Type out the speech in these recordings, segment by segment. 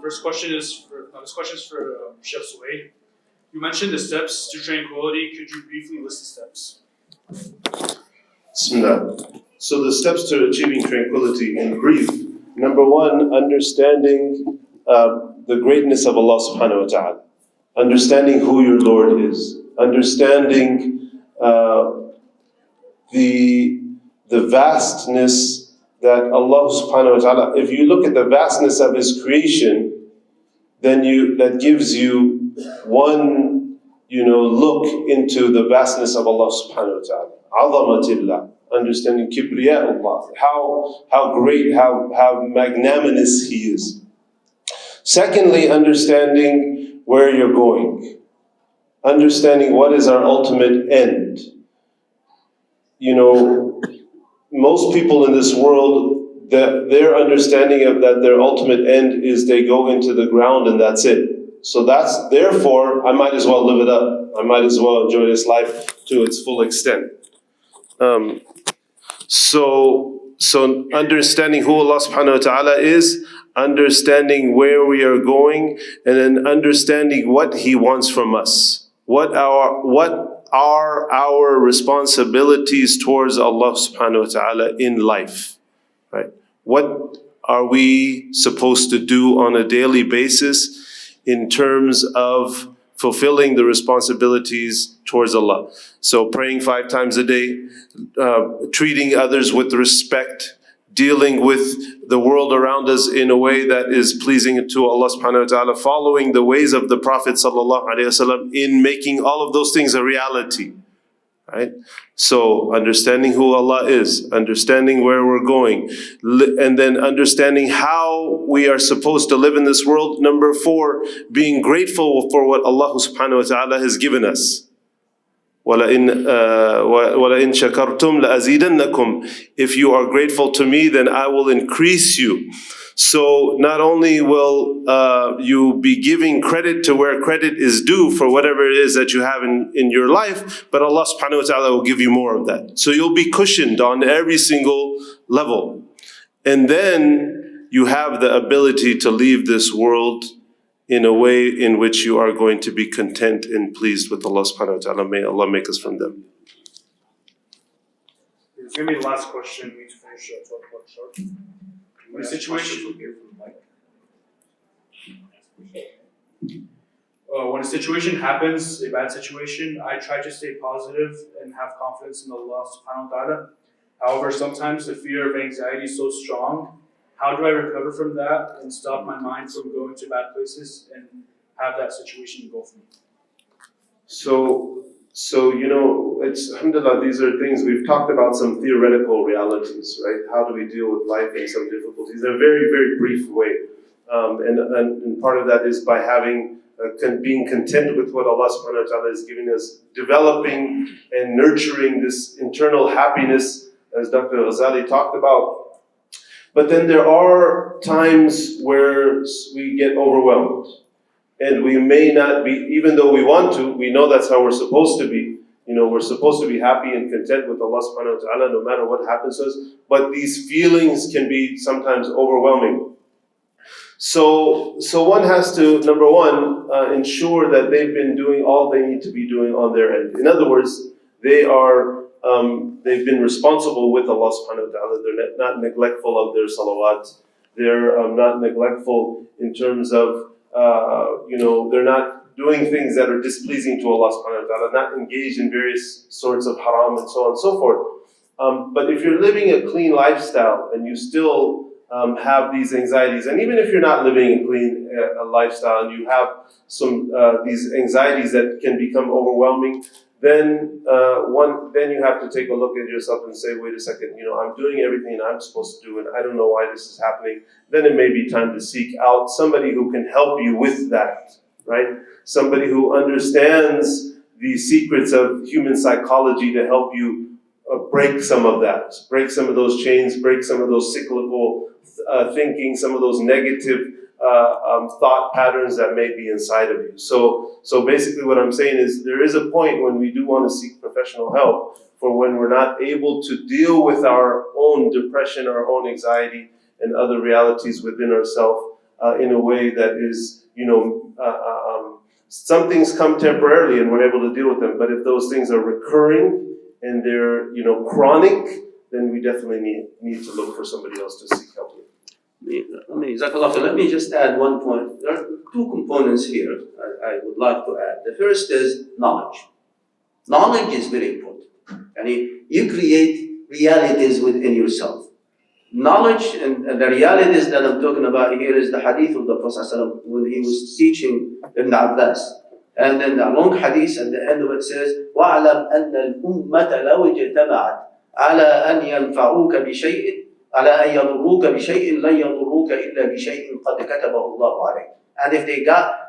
First question is for this question is for Chef Suhail. You mentioned the steps to tranquility. Could you briefly list the steps? Bismillah. So the steps to achieving tranquility in brief. Number one, understanding the greatness of Allah subhanahu wa ta'ala. Understanding who your Lord is. Understanding the vastness that Allah subhanahu wa ta'ala, if you look at the vastness of His creation, then that gives you one, look into the vastness of Allah subhanahu wa ta'ala. Azamatillah. Understanding kibriya Allah. How great, how magnanimous He is. Secondly, understanding where you're going. Understanding what is our ultimate end. Most people in this world, their understanding of that their ultimate end is they go into the ground and that's it. So therefore, I might as well live it up. I might as well enjoy this life to its full extent. So understanding who Allah subhanahu wa ta'ala is, understanding where we are going, and then understanding what He wants from us. What are our responsibilities towards Allah subhanahu wa ta'ala in life? Right? What are we supposed to do on a daily basis in terms of fulfilling the responsibilities towards Allah? So praying 5 times a day, treating others with respect, dealing with the world around us in a way that is pleasing to Allah subhanahu wa ta'ala, following the ways of the Prophet sallallahu alaihi wasallam in making all of those things a reality. Right? So understanding who Allah is, understanding where we're going, and then understanding how we are supposed to live in this world. Number 4, being grateful for what Allah subhanahu wa ta'ala has given us. وَلَئِن شَكَرْتُمْ لَأَزِيدَنَّكُمْ. If you are grateful to me, then I will increase you. So not only will you be giving credit to where credit is due for whatever it is that you have in your life, but Allah subhanahu wa ta'ala will give you more of that. So you'll be cushioned on every single level. And then you have the ability to leave this world in a way in which you are going to be content and pleased with Allah subhanahu wa ta'ala. May Allah make us from them. It's going to be the last question. We need to finish 12 o'clock sharp. When a situation happens, a bad situation, I try to stay positive and have confidence in Allah subhanahu wa ta'ala. However, sometimes the fear of anxiety is so strong. How do I recover from that and stop my mind from going to bad places and have that situation go for me? So it's alhamdulillah, these are things we've talked about, some theoretical realities, right? How do we deal with life and some difficulties in a very, very brief way. And part of that is by being content with what Allah subhanahu wa ta'ala is giving us, developing and nurturing this internal happiness, as Dr. Ghazali talked about. But then there are times where we get overwhelmed. And we may not be, even though we want to, we know that's how we're supposed to be. We're supposed to be happy and content with Allah subhanahu wa ta'ala no matter what happens to us. But these feelings can be sometimes overwhelming. So one has to, number one, ensure that they've been doing all they need to be doing on their end. In other words, they've been responsible with Allah subhanahu wa ta'ala. They're not neglectful of their salawat. They're not neglectful in terms of, they're not doing things that are displeasing to Allah subhanahu wa ta'ala, not engaged in various sorts of haram and so on and so forth. But if you're living a clean lifestyle and you still have these anxieties, and even if you're not living a clean lifestyle and you have some these anxieties that can become overwhelming, then you have to take a look at yourself and say, wait a second, I'm doing everything I'm supposed to do and I don't know why this is happening. Then it may be time to seek out somebody who can help you with that, right? Somebody who understands the secrets of human psychology to help you break some of that, break some of those chains, break some of those cyclical thinking, some of those negative thought patterns that may be inside of you. So basically what I'm saying is there is a point when we do want to seek professional help for when we're not able to deal with our own depression, our own anxiety, and other realities within ourselves. in a way that is, some things come temporarily and we're able to deal with them. But if those things are recurring and they're, chronic, then we definitely need to look for somebody else to seek help with. Let me just add one point. There are two components here I would like to add. The first is knowledge. Knowledge is very important. And you create realities within yourself. Knowledge and the realities that I'm talking about here is the hadith of the Prophet ﷺ when he was teaching Ibn Abbas. And then the long hadith at the end of it says, وَعْلَمْ أَنَّ الْأُمَّةَ لَوْ اجْتَمَعَتْ عَلَى أَنْ يَنْفَعُوكَ بِشَيْءٍ على أن يضروك بشيء لن يضروك إلا بشيء قد كتبه الله عليك. And if they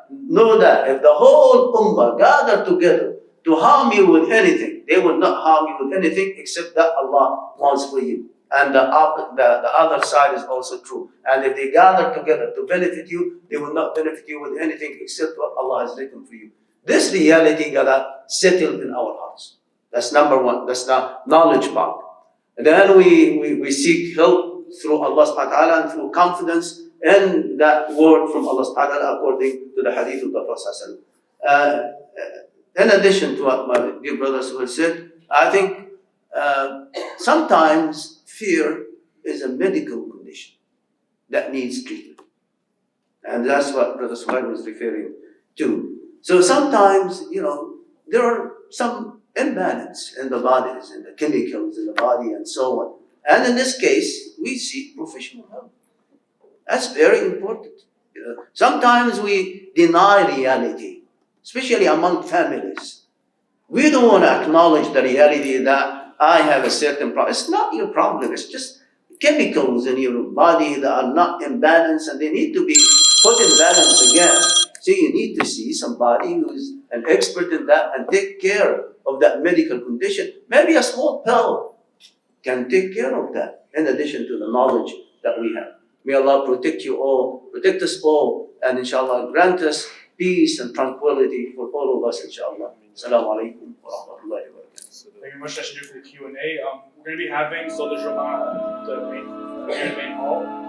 know that if the whole ummah gathered together to harm you with anything, they will not harm you with anything except that Allah wants for you. And the other side is also true. And if they gather together to benefit you, they will not benefit you with anything except what Allah has written for you. This reality gotta settle in our hearts. That's number one. That's the knowledge part. And then we seek help through Allah subhanahu wa ta'ala and through confidence in that word from Allah subhanahu wa ta'ala according to the hadith of the Prophet. In addition to what my dear brother Suhail said, I think sometimes fear is a medical condition that needs treatment. And that's what Brother Suhail was referring to. So sometimes, there are some imbalance in the bodies, in the chemicals in the body and so on. And in this case, we seek professional help. That's very important. Sometimes we deny reality, especially among families. We don't want to acknowledge the reality that I have a certain problem. It's not your problem. It's just chemicals in your body that are not in balance and they need to be put in balance again. So you need to see somebody who is an expert in that and take care of that medical condition. Maybe a small pill can take care of that in addition to the knowledge that we have. May Allah protect you all, protect us all, and inshallah grant us peace and tranquility for all of us, inshallah. Assalamu alaikum wa rahmatullahi wa barakatuh. Thank you very much, Ashir, for the Q&A. We're going to be having Salat Jum'ah at the main hall.